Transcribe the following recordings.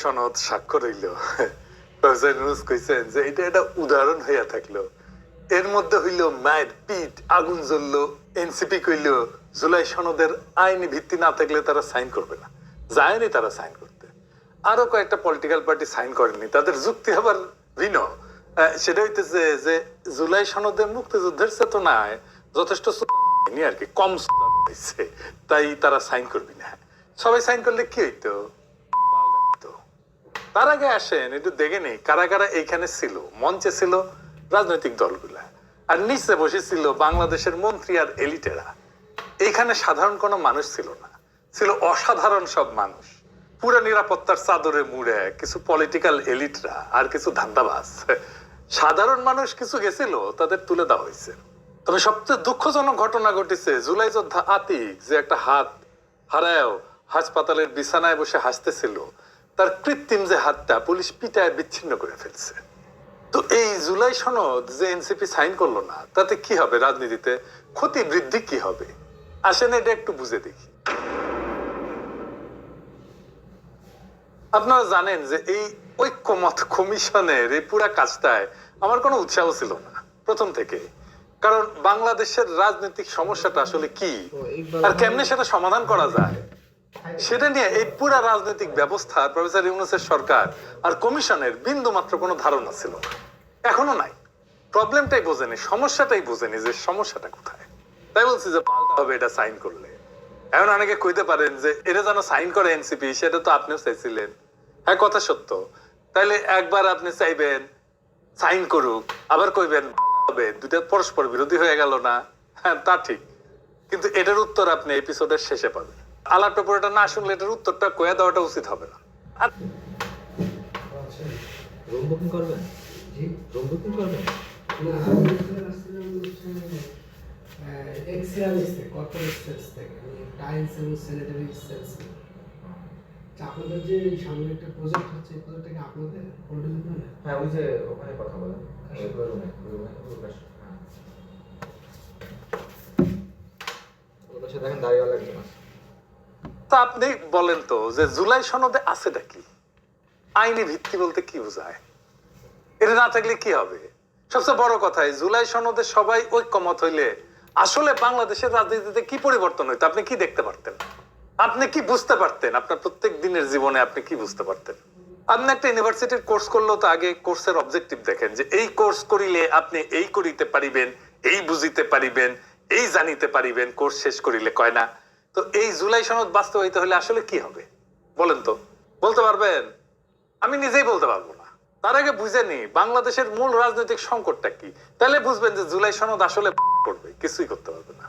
সনদ স্বাক্ষর হইল। প্রফেসর ইউনূস কইছেন যে এটা একটা উদাহরণ হইয়া থাকলো। এর মধ্যে হইল মায়ের পিঠ, আগুন জ্বললো। এনসিপি কইল জুলাই সনদের আইনি ভিত্তি না থাকলে তারা সাইন করবে না, যায়নি তারা সাইন করতে। আরো কয়েকটা পলিটিক্যাল পার্টি সাইন করেনি, তাদের যুক্তি আবার ভিন্ন। সেটা হইতেছে যে জুলাই সনদে মুক্তিযুদ্ধের চেতনায় যথেষ্ট আর কি কম হয়েছে, তাই তারা সাইন করবি না। সবাই সাইন করলে কি হইতো? তার আগে আসেন একটু দেখে নেই কারা কারা এইখানে ছিল। মঞ্চে ছিল রাজনৈতিক দলগুলা, আর নিচে বসেছিল বাংলাদেশের মন্ত্রী আর এলিটেরা। এইখানে সাধারণ কোনো মানুষ ছিল না, ছিল অসাধারণ সব মানুষ। পুরো নিরাপত্তার চাদরে মুড়ে কিছু পলিটিক্যাল এলিটরা আর কিছু ধান্দাবাজ। সাধারণ মানুষ কিছু গেছিল, তাদের তুলে দেওয়া হয়েছে। তবে সবচেয়ে দুঃখজনক ঘটনা ঘটেছে জুলাই যোদ্ধা আতিক, যে একটা হাত হারায়ও হাসপাতালের বিছানায় বসে হাসতেছিল, তার কৃত্রিম যে হাতটা পুলিশ পিটায় বিচ্ছিন্ন করে ফেলছে। তো এই জুলাই সনদ যে এনসিপি সাইন করলো না, তাতে কি হবে? রাজনীতিতে ক্ষতি বৃদ্ধি কি হবে? আসেন এটা একটু বুঝে দেখি। আপনারা জানেন যে এই ঐক্যমত কমিশনের এই পুরা কাজটায় আমার কোনো উৎসাহ ছিল না প্রথম থেকে। কারণ বাংলাদেশের রাজনৈতিক সমস্যাটা আসলে কি আর কেমনে সেটা সমাধান করা যায়, সেটা নিয়ে এই পুরা রাজনৈতিক ব্যবস্থা প্রফেসর ইউনূসের সরকার আর কমিশনের বিন্দু মাত্র কোনো ধারণা ছিল না, এখনো নাই। প্রবলেমটাই বোঝেনি, সমস্যাটাই বোঝেনি যে সমস্যাটা কোথায়। তাই বলছি যে পাল্টা হবে এটা সাইন করলে। এখন অনেকে কইতে পারেন যে এটা যেন সাইন করে এনসিপি, সেটা তো আপনিও চাইছিলেন। হ্যাঁ, কথা সত্য। তাইলে একবার আপনি চাইবেন সাইন করুক, আবার কইবেন হবে, দুটা পরস্পর বিরোধী হয়ে গেল না? হ্যাঁ, তা ঠিক, কিন্তু এটার উত্তর আপনি এপিসোডের শেষে পাবেন। আলাপটা পুরোটা না শুনলে এটার উত্তরটা কয়ে দেওয়াটা উচিত হবে না। আর রুম বুকিং করবেন? জি, রুম বুকিং করবেন? আপনাদের যে সামনে একটা প্রজেক্ট হচ্ছে, এই প্রজেক্টটাকে আপনাদের কন্টিনিউ করবেন? হ্যাঁ, ওই যে ওখানে কথা বলেন, রুমে ওর পাশে দেখেন দাঁড়িয়ে একজন আছে। তা আপনি বলেন তো যে জুলাই সনদে আছেটা কি? আইনি ভিত্তি বলতে কি বোঝায়? এটা না থাকলে কি হবে? সবচেয়ে বড় কথা, জুলাই সনদে সবাই ঐক্যমত হইলে আসলে বাংলাদেশের রাজনীতিতে কি পরিবর্তন হইতো আপনি কি দেখতে পারতেন? আপনি কি বুঝতে পারতেন? আপনার প্রত্যেক দিনের জীবনে আপনি কি বুঝতে পারতেন? আপনি একটা ইউনিভার্সিটির কোর্স করলেও তো আগে কোর্সের অবজেক্টিভ দেখেন যে এই কোর্স করিলে আপনি এই করিতে পারিবেন, এই বুঝিতে পারিবেন, এই জানিতে পারিবেন। কোর্স শেষ করিলে কয় না? তো এই জুলাই সনদ বাস্তবায়িত হলে আসলে কি হবে বলেন তো? বলতে পারবেন? আমি নিজেই বলতে পারবো না। তার আগে বুঝেনি বাংলাদেশের মূল রাজনৈতিক সংকটটা কি, তাহলে বুঝবেন যে জুলাই সনদ আসলে করবে, কিছুই করতে পারবে না।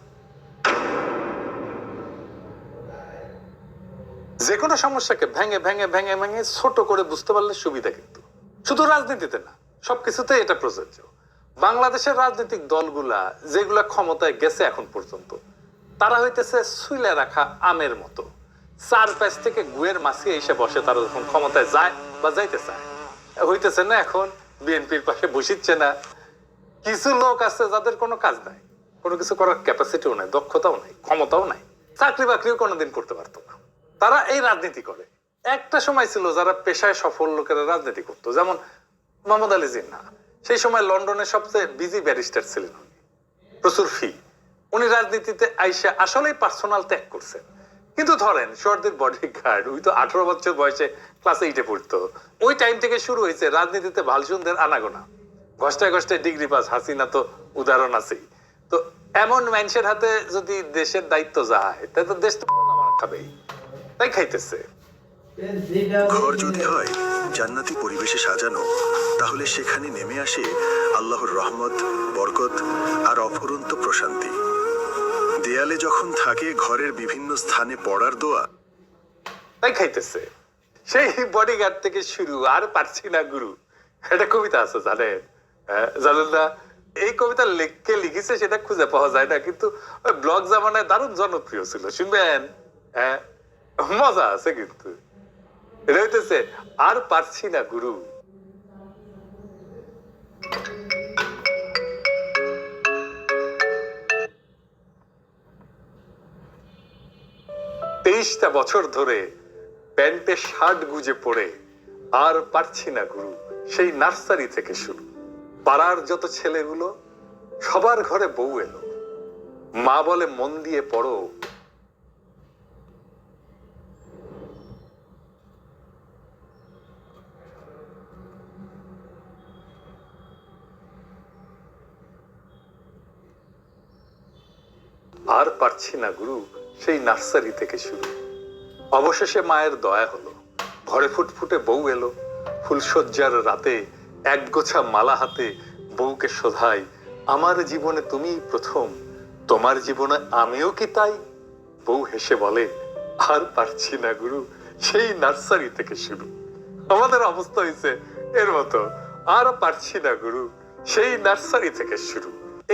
যে কোনো সমস্যাকে ভেঙে ভেঙে ভেঙে ভেঙে ছোট করে বুঝতে পারলে সুবিধা, কিন্তু শুধু রাজনীতিতে না, সবকিছুতে এটা প্রযোজ্য। বাংলাদেশের রাজনৈতিক দলগুলা যেগুলা ক্ষমতায় গেছে এখন পর্যন্ত, তারা হইতেছে শুইলে রাখা আমের মতো, চার পাশ থেকে গুয়ের মাছি এসে বসে। তারা যখন ক্ষমতায় যায় বা যাইতে চায়, হইতেছে না এখন বিএনপির পাশে বসিচ্ছে না। কিছু লোক আছে যাদের কোনো কাজ নাই, কোনো কিছু করার ক্যাপাসিটিও নাই, দক্ষতাও নাই, ক্ষমতাও নাই, চাকরি বাকরিও কোনোদিন করতে পারতো না। তারা এই রাজনীতি করে। একটা সময় ছিল যারা পেশায় সফল লোকেরা রাজনীতি করতো, যেমন মোহাম্মদ আলী জিন্নাহ। সেই সময় লন্ডনের সবচেয়ে বিজি ব্যারিস্টার ছিলেন, প্রচুর ফি। উনি রাজনীতিতে আইসা আসলেই পার্সোনাল ত্যাগ করছেন। কিন্তু ধরেন শর্দির বডিগার্ড, ওই তো 18 বছর বয়সে ক্লাস 8-এ পড়তো। ওই টাইম থেকে শুরু হয়েছে রাজনীতিতে ভালসুনদের আনাগোনা। ঘষ্টায় ঘষ্টায় ডিগ্রি পাস হাসিনা তো উদাহরণ আছেই। তো এমন মানুষের হাতে যদি দেশের দায়িত্ব যায়, তাহলে তো দেশ তো খাবেই, তাই খাইতেছে। ঘর যদি হয় জান্নাতি পরিবেশে সাজানো, তাহলে সেখানে নেমে আসে আল্লাহর রহমত, বরকত আর অফুরন্ত প্রশান্তি। দেয়ালে যখন থাকে ঘরের বিভিন্ন স্থানে পড়ার দোয়া, তাই খাইতেছে। সেই বডিগার্ড থেকে শুরু আর পারছি না গুরু, একটা কবিতা আছে জানেন? জানেন না? এই কবিতা লেখকে লিখেছে সেটা খুঁজে পাওয়া যায় না, কিন্তু ওই ব্লগ জামানায় দারুণ জনপ্রিয় ছিল, শুনবেন? হ্যাঁ, মজা আছে। কিন্তু এটা হইতেছে আর পারছি না গুরু। 23টা বছর ধরে প্যান্টে শার্ট গুজে পড়ে আর পারছি না গুরু, সেই নার্সারি থেকে শুরু। পাড়ার যত ছেলেগুলো সবার ঘরে বউ এলো, মা বলে মন দিয়ে পড়ো। আর পারছি না গুরু, সেই নার্সারি থেকে শুরু। অবশেষে মায়ের দয়া হলো, ঘরে ফুটফুটে বউ এলো। ফুলশয্যার রাতে এক গোছা মালা হাতে বউকে শোধাই, আমার জীবনে তুমিই প্রথম, তোমার জীবনে আমিও কি তাই? বউ হেসে বলে, আর পারছি না গুরু, সেই নার্সারি থেকে শুরু। আমাদের অবস্থা হয়েছে এর মতো, আর পারছি না গুরু, সেই নার্সারি থেকে শুরু।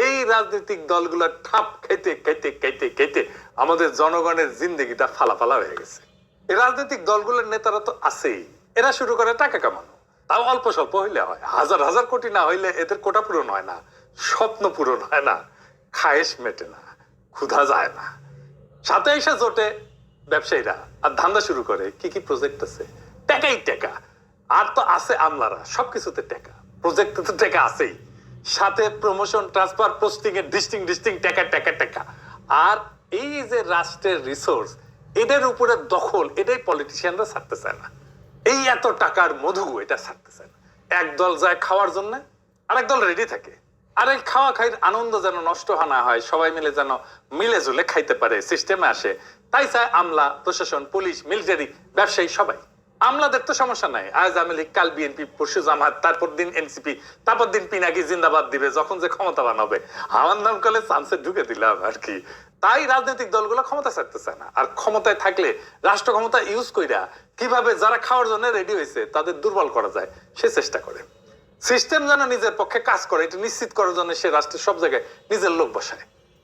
এই রাজনৈতিক দলগুলো ঠাপ খাইতে খাইতে খাইতে খাইতে আমাদের জনগণের জিন্দেগিটা ফালাফালা হয়ে গেছে। এই রাজনৈতিক দলগুলোর নেতারা তো আছেই, এরা শুরু করে টাকা কামানো, তাও অল্প স্বল্প হইলে হয়, হাজার হাজার কোটি না হইলে এদের কোটা পূরণ হয় না, স্বপ্ন পূরণ হয় না, খায়েশ মেটে না, ক্ষুধা যায় না। সাথে এসে জোটে ব্যবসায়ীরা আর ধান্দা শুরু করে। কি কি প্রজেক্ট আছে, টাকাই টাকা। আর তো আছে আমলারা, সবকিছুতে টাকা, প্রজেক্টে তো টাকা আছেই, সাথে প্রমোশন, ট্রান্সফার, পোস্টিং এর ডিস্টিং টাকা টাকা টাকা। আর এই যে রাষ্ট্রের রিসোর্স, এদের উপরে দখল, এটাই পলিটিশিয়ানরা ছাড়তে চায় না। এই এত টাকার মধু এটা ছাড়তে চায় না। একদল যায় খাওয়ার জন্য, আরেক দল রেডি থাকে। আর এই খাওয়া খাইর আনন্দ যেন নষ্ট না হয়, সবাই মিলে যেন মিলে জুলে খাইতে পারে, সিস্টেমে আসে, তাই চায় আমলা, প্রশাসন, পুলিশ, মিলিটারি, ব্যবসায়ী সবাই। আমলাদের তো সমস্যা নাই, আজ আওয়ামী লীগ, কাল বিএনপি, পরশু জামাত, তারপর দিন এনসিপি, তারপর দিন পিনাকি জিন্দাবাদ দিবে যখন যে ক্ষমতাবান হবে। আমার নাম করলে চান্সে ঢুকে দিলাম আর কি। তাই রাজনৈতিক দলগুলো ক্ষমতা ছাড়তে চায় না। আর ক্ষমতায় থাকলে রাষ্ট্র ক্ষমতা ইউজ কইরা কিভাবে যারা খাওয়ার জন্য রেডি হয়েছে তাদের দুর্বল করা যায় সে চেষ্টা করে। সিস্টেম যেন নিজের পক্ষে কাজ করে এটা নিশ্চিত করার জন্য সে রাষ্ট্রের সব জায়গায় নিজের লোক বসায়,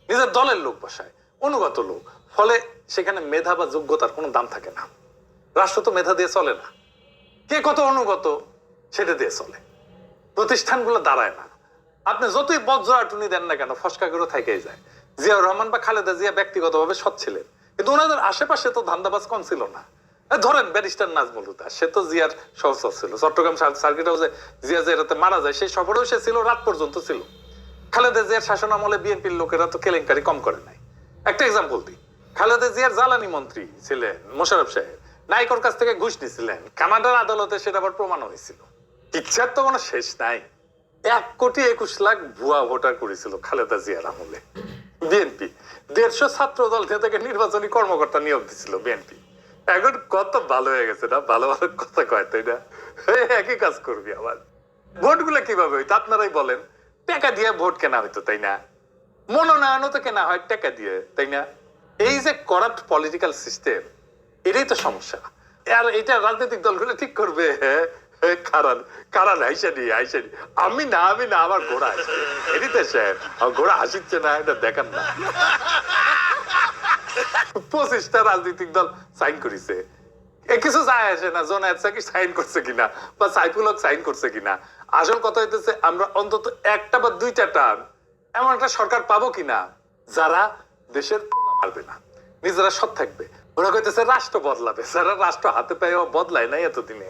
নিজের দলের লোক বসায়, অনুগত লোক। ফলে সেখানে মেধা বা যোগ্যতার কোনো দাম থাকে না। রাষ্ট্র তো মেধা দিয়ে চলে না, কে কত অনুগত সেটা দিয়ে চলে। প্রতিষ্ঠানগুলো দাঁড়ায় না। আপনি যতই বজ্রাটুনি দেন না কেন, ফসকা করে থাকেই যায়। জিয়াউর রহমান বা খালেদা জিয়া ব্যক্তিগতভাবে সৎ ছিলেন, কিন্তু ওনাদের আশেপাশে তো ধান্দাবাজ কম ছিল না। ধরেন ব্যারিস্টার নাজমুল হুদা, সে তো জিয়ার সহচর ছিল। চট্টগ্রাম সার্কিট হাউসে জিয়া যে রাতে মারা যায় সেই সফরেও সে ছিল, রাত পর্যন্ত ছিল। খালেদা জিয়ার শাসন আমলে বিএনপির লোকেরা তো কেলেঙ্কারি কম করে নাই। একটা এক্সাম্পল দিই, খালেদা জিয়ার জ্বালানি মন্ত্রী ছিলেন মোশাররফ সাহেব, নাইকোর কাছ থেকে ঘুষ নিছিলেন, কানাডার আদালতে সেটা আবার প্রমাণ হয়েছিল। ইচ্ছার তো কোনো শেষ নাই। 1,21,00,000 ভুয়া ভোটার করেছিল খালেদা জিয়ার আমলে বিএনপি। 150 ছাত্র দল থেকে নির্বাচনী কর্মকর্তা নিয়োগ দিছিল বিএনপি। এখন কত ভালো হয়ে গেছে না, ভালো ভালো কথা কয়, তাই না? একই কাজ করবি আবার। ভোট গুলো কিভাবে হইতো আপনারাই বলেন। টাকা দিয়ে ভোট কেনা হইতো, তাই না? মনোনয়নও তো কেনা হয় টাকা দিয়ে, তাই না? এই যে করাপ্ট পলিটিক্যাল সিস্টেম, এটাই তো সমস্যা। আর এটা রাজনৈতিক দলগুলো ঠিক করবে। কারণ আইসানি আমি না আমার ঘোড়া আসছে, এটাই তো স্যার ঘোড়া হাসিচ্ছে না, এটা দেখান না। 25টা রাজনৈতিক দল সাইন করেছে, কিছু যায় আসে না জোনায়েদ সাকি সাইন করছে কিনা বা সাইফুল হক সাইন করছে কিনা। আসল কথা হইতেছে আমরা অন্তত একটা বা দুইটা টার্ম এমন একটা সরকার পাবো কিনা যারা দেশের পারবে না, নিজেরা সৎ থাকবে। ওরা কইতেছে রাষ্ট্র বদলাবে, যারা রাষ্ট্র হাতে পাইও বদলায় নাই এতদিনে,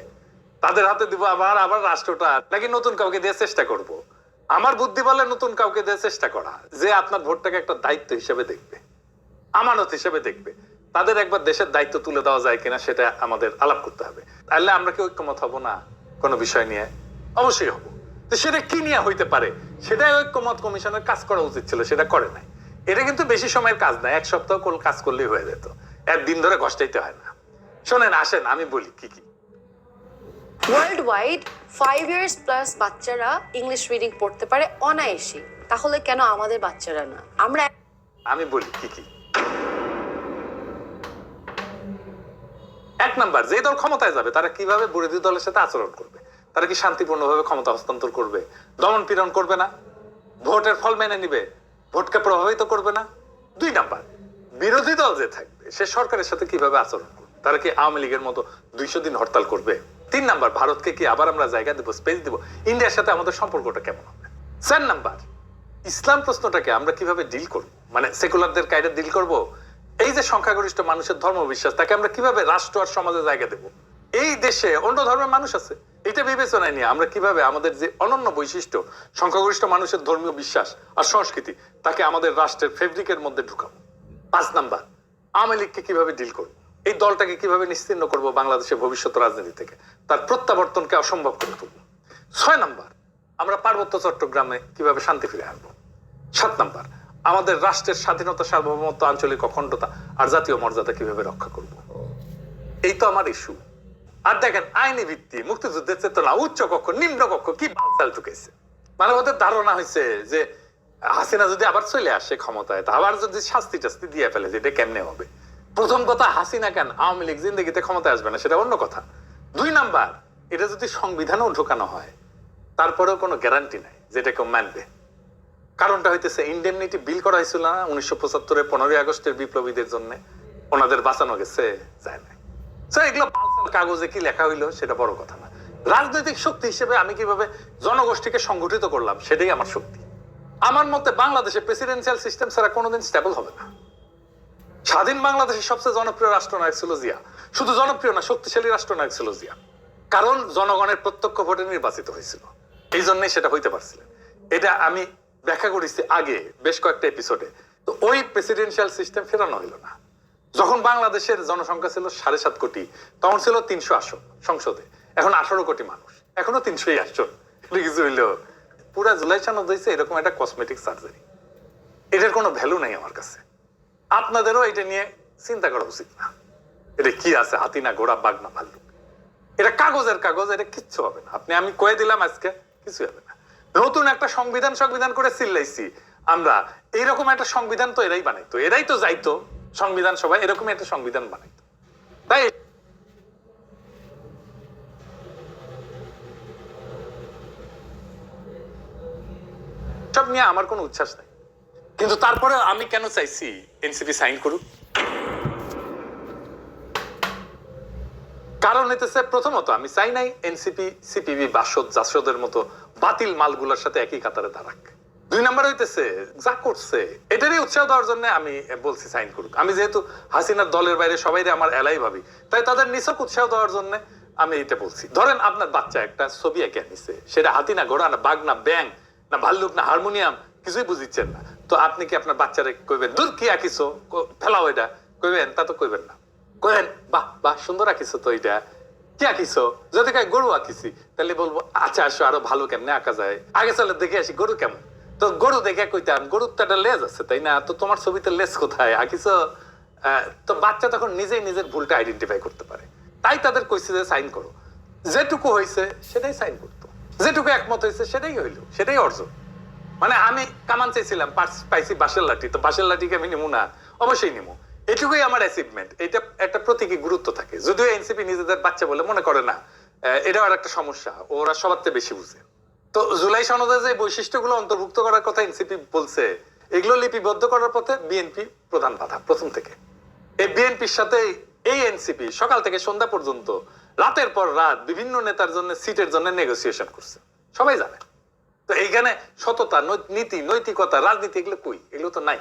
তাদের হাতে দিব আবার রাষ্ট্রটা, নাকি নতুন কাউকে দিয়ে চেষ্টা করব। আমার বুদ্ধি বলে নতুন কাউকে দিয়ে চেষ্টা করা, যে আপনার ভোটটাকে একটা দায়িত্ব হিসেবে দেখবে, আমানত হিসেবে দেখবে। তাদের একবার দেশের দায়িত্ব তুলে দেওয়া যায় কিনা সেটা আমাদের আলাপ করতে হবে। তাহলে আমরা কি ঐক্যমত হব না কোনো বিষয় নিয়ে? অবশ্যই হব। তো সেটা কি নিয়ে হইতে পারে সেটাই ঐক্যমত কমিশনের কাজ করা উচিত ছিল, সেটা করে নাই। এটা কিন্তু বেশি সময়ের কাজ না, 1 সপ্তাহ কাজ করলেই হয়ে যেত, 1 দিন ধরে ঘষটাইতে হয় না। শোনেন, আসেন আমি বলি কি কি। ওয়ার্ল্ড ওয়াইড 5 ইয়ার্স প্লাস বাচ্চারা ইংলিশ রিডিং পড়তে পারে অনায়াসে, তাহলে কেন আমাদের বাচ্চারা না? আমি বলি কি কি। 1 নাম্বার, যে দল ক্ষমতায় যাবে তারা কিভাবে বিরোধী দলের সাথে আচরণ করবে। তারা কি শান্তিপূর্ণভাবে ক্ষমতা হস্তান্তর করবে, দমন পীড়ন করবে না, ভোটের ফল মেনে নিবে, ভোটকে প্রভাবিত করবে না। 2 নাম্বার, বিরোধী দল যে থাকবে সে সরকারের সাথে কিভাবে আচরণ করবে, তারা কি আওয়ামী লীগের মতো 200 দিন হরতাল করবে। 3 নাম্বার, ভারতকে কি আবার আমরা জায়গা দেবো, স্পেস দিব, ইন্ডিয়ার সাথে আমাদের সম্পর্কটা কেমন হবে। 4 নাম্বার, ইসলাম প্রশ্নটাকে আমরা কিভাবে ডিল করবো, মানে সেকুলারদের কায়দা ডিল করব। এই যে সংখ্যাগরিষ্ঠ মানুষের ধর্ম বিশ্বাস, তাকে আমরা কিভাবে রাষ্ট্র আর সমাজে জায়গা দেব। এই দেশে অন্য ধর্মের মানুষ আছে, এটা বিবেচনায় নিয়ে আমরা কিভাবে আমাদের যে অনন্য বৈশিষ্ট্য সংখ্যাগরিষ্ঠ মানুষের ধর্মীয় বিশ্বাস আর সংস্কৃতি তাকে আমাদের রাষ্ট্রের ফেব্রিকের মধ্যে ঢুকাবো। 5 নাম্বার, আওয়ামী লীগকে কিভাবে ডিল করবো, এই দলটাকে কিভাবে নিশ্চিহ্ন করবো বাংলাদেশের ভবিষ্যৎ রাজনীতি থেকে, তার প্রত্যাবর্তনকে অসম্ভব করে তুলবো। 6 নাম্বার, আমরা পার্বত্য চট্টগ্রামে কিভাবে শান্তি ফিরে আনবো। 7 নাম্বার, আমাদের রাষ্ট্রের স্বাধীনতা, সার্বভৌমত্ব, আঞ্চলিক অখণ্ডতা আর জাতীয় মর্যাদা কিভাবে রক্ষা করব। এই তো আমার ইস্যু। আর দেখেন, আইনি ভিত্তি, মুক্তিযুদ্ধের চেতনা, উচ্চ কক্ষ, নিম্ন কক্ষ কি বালচাল ঢুকেছে। মানে ওদের ধারণা হয়েছে যে হাসিনা যদি আবার চলে আসে ক্ষমতায়, তা আবার যদি শাস্তি টাস্তি দিয়ে ফেলে, যেটা কেমনে হবে। প্রথম কথা, হাসিনা কেন আওয়ামী লীগ জিন্দগিতে ক্ষমতায় আসবে না, সেটা অন্য কথা। 2 নাম্বার, এটা যদি সংবিধানেও ঢোকানো হয় তারপরেও কোনো গ্যারান্টি নাই যেটা কেউ মানবে। কারণটা হইতেছে, ইন্ডেমনিটি বিল করা হয়েছিল না 1975-এর 15ই আগস্টের বিপ্লবীদের জন্য, ওনাদের বাঁচানো গেছে, যায় না। এগুলো কাগজে কি লেখা হইলো সেটা বড় কথা না। রাজনৈতিক শক্তি হিসেবে আমি কিভাবে জনগোষ্ঠীকে সংগঠিত করলাম সেটাই আমার শক্তি। আমার মতে বাংলাদেশে প্রেসিডেন্সিয়াল সিস্টেম ছাড়া কোনোদিন স্টেবল হবে না। স্বাধীন বাংলাদেশের সবচেয়ে জনপ্রিয় রাষ্ট্রনায়ক ছিল জিয়া। শুধু জনপ্রিয় না, শক্তিশালী রাষ্ট্রনায়ক ছিল জিয়া, কারণ জনগণের প্রত্যক্ষ ভোটে নির্বাচিত হয়েছিল, এই জন্যই সেটা হইতে পারছিলেন। এটা আমি ব্যাখ্যা করেছি আগে বেশ কয়েকটা এপিসোডে। তো ওই প্রেসিডেন্সিয়াল সিস্টেম ফেরানো হইল না। যখন বাংলাদেশের জনসংখ্যা ছিল 7.5 কোটি, তখন ছিল 300 আসন সংসদে, এখন 18 কোটি মানুষ, এখনো 300 আসন। কিছু হইলো পুরা জুলাই সনদ হয়েছে এরকম একটা কসমেটিক সার্জারি। এটার কোনো ভ্যালু নাই আমার কাছে। আপনাদেরও এটা নিয়ে চিন্তা করা উচিত না। এটা কি আছে, হাতি না ঘোড়া, বাঘ না ভাল্লুক। এটা কাগজের কাগজ, এটা কিচ্ছু হবে না। আমি কয়ে দিলাম আজকে, কিছু হবে না। নতুন একটা সংবিধান করে চিল্লাইছি আমরা, এইরকম একটা সংবিধান তো এরাই বানাইতো, এরাই তো যাইতো সংবিধান সভায়, এরকম একটা সংবিধান বানাইতো। তাই সব নিয়ে আমার কোনো উচ্ছ্বাস নাই, কিন্তু তারপরে আমি কেন চাইছি এনসিপি সাইন করুক। কারণ হইতেছে, প্রথমত আমি চাই নাই এনসিপি, সিপিবি, বাসদ, জাসদের মতো বাতিল মালগুলোর সাথে একই কাতারে দাঁড়াক। 2 নাম্বার হইতেছে, যা করছে এটারই উৎসাহ দেওয়ার জন্য আমি বলছি সাইন করুক। আমি যেহেতু হাসিনার দলের বাইরে সবাই আমার এলাই ভাবি, তাই তাদের নিছক উৎসাহ দেওয়ার জন্য আমি এটা বলছি। ধরেন আপনার বাচ্চা একটা ছবি এঁকে নিছে, সেটা হাতি না ঘোড়া না বাঘ না ব্যাং না ভাল্লুক না হারমোনিয়াম, কিছুই বুঝিচ্ছেন না, তো আপনি কি আপনার বাচ্চারে কইবেন দূর কি আঁকিছো, ফেলাও এটা, কইবেন? তা তো কইবেন না। কইবেন বাহ বাহ সুন্দর আঁকিছো তো, এটা কি আঁকিছো? যদি কাই গরু আঁকিছি, তাহলে বলবো আচ্ছা আসো আরো ভালো কেমনে আঁকা যায়, আগে চলে দেখে আসি গরু কেমন। তো গরু দেখে কইতাম গরুর তো একটা লেজ আছে, তাই না? তো তোমার ছবিতে লেজ কোথায় আঁকিছো? তো বাচ্চা তখন নিজেই নিজের ভুলটা আইডেন্টিফাই করতে পারে। তাই তাদের কইছে যে সাইন করো। যেটুকু হয়েছে সেটাই সাইন করতো, যেটুকু একমত হয়েছে সেটাই হইলো, সেটাই অর্জন। মানে আমি কামান চাইছিলাম, পাইছি বাঁশের লাঠি, তো বাঁশের লাঠিকে আমি নিমু না? অবশ্যই নিমু। এটুকুই আমার অ্যাচিভমেন্ট। এটা একটা প্রতীকী গুরুত্ব থাকে, যদিও এনসিপি নিজেদের বাচ্চা বলে মনে করে না, এটাও আর একটা সমস্যা, ওরা সবার চেয়ে বেশি বুঝে। তো জুলাই সনদে যে বৈশিষ্ট্যগুলো অন্তর্ভুক্ত করার কথা এনসিপি বলছে, এগুলো লিপিবদ্ধ করার পথে বিএনপি প্রধান বাধা প্রথম থেকে। এই বিএনপির সাথে এই এনসিপি সকাল থেকে সন্ধ্যা পর্যন্ত রাতের পর রাত বিভিন্ন নেতার জন্য সিটের জন্য নেগোসিয়েশন করছে, সবাই জানে। তো এইখানে সততা, নীতি, নৈতিকতা, রাজনীতি এগুলো কই? এগুলো তো নাই।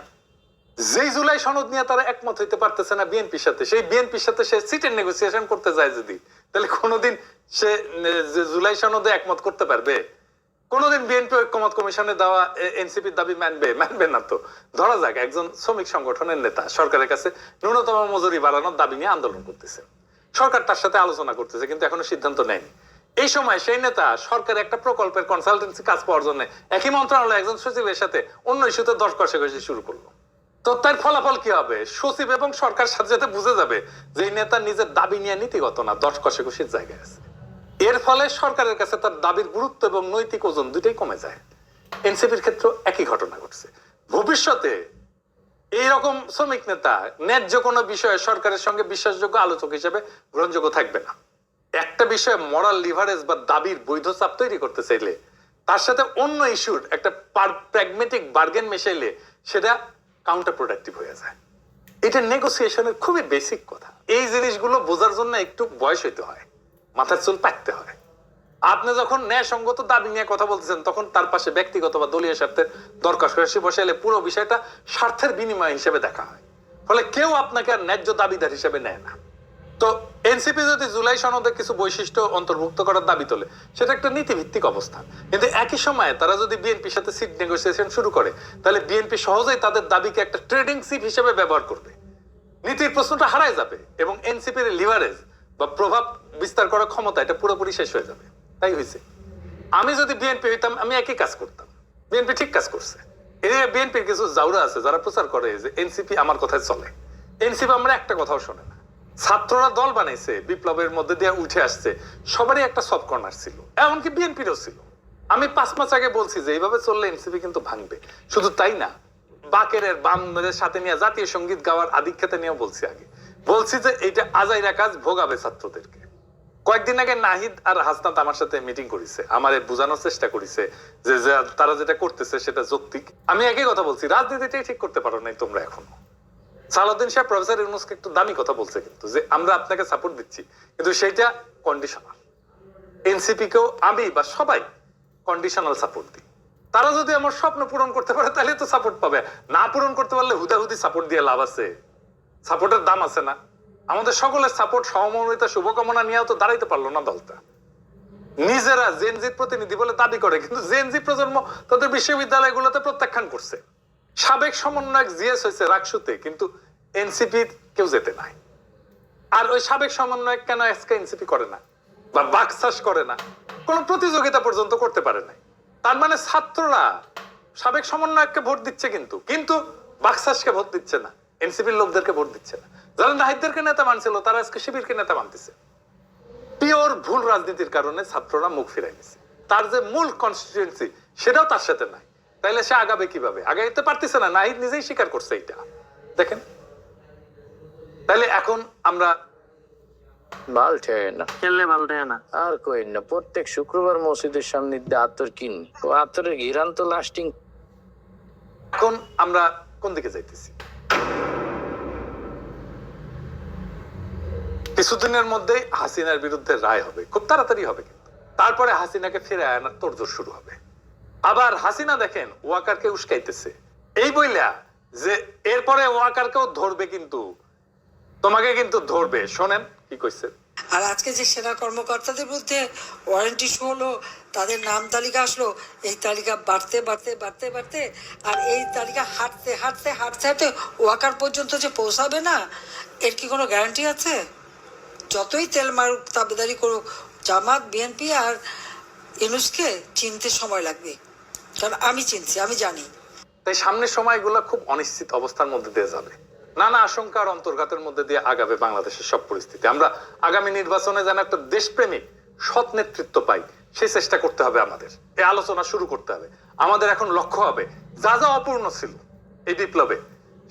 যেই জুলাই সনদ নিয়ে তারা একমত হইতে পারতেছে না বিএনপির সাথে, সেই বিএনপির সাথে সে সিটের নেগোসিয়েশন করতে যায় যদি, তাহলে কোনোদিন সে জুলাই সনদে একমত করতে পারবে? কোনোদিন বিএনপি ঐক্যমত কমিশনে দেওয়া এনসিপির দাবি মানবে না। তো ধরা যাক একজন শ্রমিক সংগঠনের নেতা সরকারের কাছে ন্যূনতম মজুরি বাড়ানোর দাবি নিয়ে আন্দোলন করতেছে, সরকার তার সাথে আলোচনা করতেছে, কিন্তু এখনো সিদ্ধান্ত নেয়নি। এই সময় সেই নেতা সরকারের একটা প্রকল্পের কনসালটেন্সি কাজ পাওয়ার জন্য একই মন্ত্রণালয়ে একজন সচিবের সাথে অন্য ইস্যুতে দর কষাকষি শুরু করলো। তো তার ফলাফল কি হবে? সচিব এবং সরকার সাথে সাথে বুঝে যাবে যে এই নেতা নিজের দাবি নিয়ে নীতিগত না, দর কষাকষির জায়গায় আছে। এর ফলে সরকারের কাছে তার দাবির গুরুত্ব এবং নৈতিক ওজন দুইটাই কমে যায়। এনসিপির ক্ষেত্রে একই ঘটনা ঘটছে। ভবিষ্যতে এইরকম শ্রমিক নেতা ন্যায্য কোনো বিষয়ে সরকারের সঙ্গে বিশ্বাসযোগ্য আলোচক হিসেবে গ্রহণযোগ্য থাকবে না। একটা বিষয়ে মরাল লিভারেজ বা দাবির বৈধ চাপ তৈরি করতে চাইলে তার সাথে অন্য ইস্যুর একটা প্র্যাগমেটিক বার্গেন মেশাইলে সেটা কাউন্টার প্রোডাক্টিভ হয়ে যায়। এটা নেগোসিয়েশনের খুবই বেসিক কথা। এই জিনিসগুলো বোঝার জন্য একটু বয়স হইতে হয়, মাথার চুল পাকতে হয়। আপনি যখন ন্যায়সঙ্গত দাবি নিয়ে কথা বলতেছেন, তখন তার পাশে ব্যক্তিগত বা দলীয় স্বার্থের দরকার বসাইলে পুরো বিষয়টা স্বার্থের বিনিময় হিসেবে দেখা হয়। ফলে কেউ আপনাকে আর ন্যায্য দাবিদার হিসেবে নেয় না। তো এনসিপি যদি জুলাই সনদে কিছু বৈশিষ্ট্য অন্তর্ভুক্ত করার দাবি তোলে সেটা একটা নীতিভিত্তিক অবস্থান, কিন্তু একই সময়ে তারা যদি বিএনপির সাথে সিট নেগোসিয়েশন শুরু করে তাহলে বিএনপি সহজেই তাদের দাবিকে একটা ট্রেডিং সিপ হিসেবে ব্যবহার করবে, নীতির প্রশ্নটা হারায় যাবে এবং এনসিপির লিভারেজ বা প্রভাব বিস্তার করার ক্ষমতা এটা পুরোপুরি শেষ হয়ে যাবে। তাই হয়েছে, আমি যদি বিএনপি হইতাম আমি একই কাজ করতাম। বিএনপি ঠিক কাজ করছে। এদিকে বিএনপির কিছু জাউরা আছে যারা প্রচার করে যে এনসিপি আমার কথায় চলে। এনসিপি আমরা একটা কথাও শোনে না। ছাত্ররা দল বানাইছে, বিপ্লবের মধ্যে দিয়ে উঠে আসছে, সবারই একটা সব কর্নার ছিল, এমনকি বিএনপিরও ছিল। আমি 5 মাস আগে বলছি যে এইভাবে চললে এনসিপি কিন্তু ভাঙবে। শুধু তাই না, বাকেরের বামদের সাথে নিয়ে জাতীয় সঙ্গীত গাওয়ার আধিক্যতা নিয়েও বলছি আগে। বলছি যে এইটা আজাইরা কাজ, ভোগাবে ছাত্রদেরকে। কয়েকদিন আগে নাহিদ আর হাসনাত আমার সাথে মিটিং করেছে, আমারে বোঝানোর চেষ্টা করেছে যে তারা যেটা করতেছে সেটা যৌক্তিক। আমি একই কথা বলছি, রাজনীতিটাই ঠিক করতে পারো নাই তোমরা এখনো। সালাউদ্দিন সাহেব প্রফেসর ইউনূসকে একটু দামি কথা বলছে কিন্তু, যে আমরা আপনাকে সাপোর্ট দিচ্ছি, কিন্তু সেইটা কন্ডিশনাল। এনসিপি কেও আমি বা সবাই কন্ডিশনাল সাপোর্ট দিই। তারা যদি আমার স্বপ্ন পূরণ করতে পারে তাহলে তো সাপোর্ট পাবে, না পূরণ করতে পারলে হুদাহুদি সাপোর্ট দিয়ে লাভ আছে? সাপোর্টের দাম আছে না? আমাদের সকলের সাপোর্ট, সহমর্মিতা, শুভকামনা নিয়েও তো দাঁড়াইতে পারলো না দলটা। নিজেরা জেনজির প্রতিনিধি বলে দাবি করে, কিন্তু জেনজি প্রজন্ম তাদের বিশ্ববিদ্যালয়গুলোতে প্রত্যাখ্যান করছে। সাবেক সমন্বয়ক জিএস হয়েছে রাকসুতে, কিন্তু এনসিপি কেউ যেতে নাই। আর ওই সাবেক সমন্বয়ক কেন আজকে এনসিপি করে না বা বাকশাস করে না? কোনো প্রতিযোগিতা পর্যন্ত করতে পারে নাই। তার মানে ছাত্ররা সাবেক সমন্বয়ককে ভোট দিচ্ছে, কিন্তু বাকশাসকে ভোট দিচ্ছে না, এনসিপির লোকদেরকে ভোট দিচ্ছে না। যারা নাহিদদেরকে নেতা মানছিল তারা আজকে শিবিরকে নেতা মানতেছে। পিওর ভুল রাজনীতির কারণে ছাত্ররা মুখ ফিরাই নিছে। তার যে মূল কনস্টিটিউয়েন্সি সেটাও তার সাথে নাই, তাইলে সে আগাবে কিভাবে? আগাইতে পারতেছে না, নাহিদ নিজেই স্বীকার করছে এটা। দেখেন, তাইলে এখন আমরা বালঠে না খেললে বালঠে না আর কই না। প্রত্যেক শুক্রবার মসজিদের সামনে দিয়ে আতর কিনি, ও আতরের ঘিরান তো লাস্টিং। এখন আমরা কোন দিকে যাইতেছি? কিছুদিনের মধ্যেই হাসিনার বিরুদ্ধে রায় হবে, খুব তাড়াতাড়ি হবে, কিন্তু তারপরে হাসিনাকে ফিরে আনার তোড়জোড় শুরু হবে। আবার হাসিনা দেখেন ওয়াকারকে উস্কাইতেছে, এই বইলা যে এরপরে ওয়াকারকেও ধরবে, কিন্তু তোমাকে কিন্তু ধরবে। শোনেন কি কইছে। আর আজকে যে সেনা কর্মকর্তাদের বিরুদ্ধে ওয়ারেন্ট ইস্যু হলো, তাদের নাম তালিকা আসলো, এই তালিকা বাড়তে বাড়তে বাড়তে বাড়তে আর এই তালিকা হাঁটতে হাঁটতে হাঁটতে হাঁটতে ওয়াকার পর্যন্ত যে পৌঁছাবে না, এর কি কোনো গ্যারান্টি আছে? যতই তেল মারুক, তাবেদারি করুক, জামাত, বিএনপি আর ইউনূসকে চিনতে সময় লাগবে। কারণ আমি চিনছি, আমি জানি। তাই সামনের সময়গুলো খুব অনিশ্চিত অবস্থার মধ্যে দিয়ে যাবে, নানা আশঙ্কা আর অন্তর্ঘাতের মধ্যে দিয়ে আগাবে বাংলাদেশের সব পরিস্থিতি। আমরা আগামী নির্বাচনে যেন একটা দেশপ্রেমিক সৎ নেতৃত্ব পাই, সেই চেষ্টা করতে হবে আমাদের। এই আলোচনা শুরু করতে হবে। আমাদের এখন লক্ষ্য হবে যা যা অপূর্ণ ছিল এই বিপ্লবে,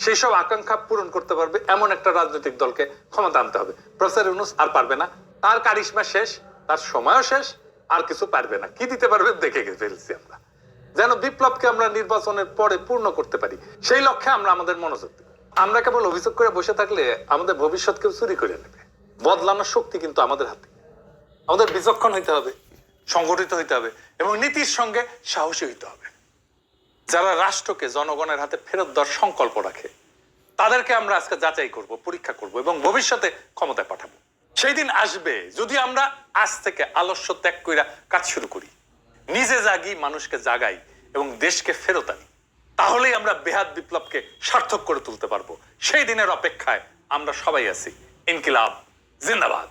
সেই সব আকাঙ্ক্ষা পূরণ করতে পারবে এমন একটা রাজনৈতিক দলকে ক্ষমতা আনতে হবে। প্রফেসর ইউনূস আর পারবে না, তার কারিশমা শেষ, তার সময়ও শেষ, আর কিছু পারবে না। কি দিতে পারবে দেখে ফেলছি আমরা। যেন বিপ্লবকে আমরা নির্বাচনের পরে পূর্ণ করতে পারি, সেই লক্ষ্যে আমরা আমাদের মনোযোগ দিই। আমরা কেবল অভিযোগ করে বসে থাকলে আমাদের ভবিষ্যৎ কেউ চুরি করে নেবে। বদলানোর শক্তি কিন্তু আমাদের হাতে। আমাদের বিচক্ষণ হইতে হবে, সংগঠিত হইতে হবে এবং নীতির সঙ্গে সাহসী হইতে হবে। যারা রাষ্ট্রকে জনগণের হাতে ফেরত দেওয়ার সংকল্প রাখে তাদেরকে আমরা আজকে যাচাই করব, পরীক্ষা করব এবং ভবিষ্যতে ক্ষমতায় পাঠাবো। সেই দিন আসবে যদি আমরা আজ থেকে আলস্য ত্যাগ কইরা কাজ শুরু করি, নিজে জাগি, মানুষকে জাগাই এবং দেশকে ফেরত আনি। তাহলেই আমরা বেহাত বিপ্লবকে সার্থক করে তুলতে পারবো। সেই দিনের অপেক্ষায় আমরা সবাই আছি। ইনকিলাব জিন্দাবাদ।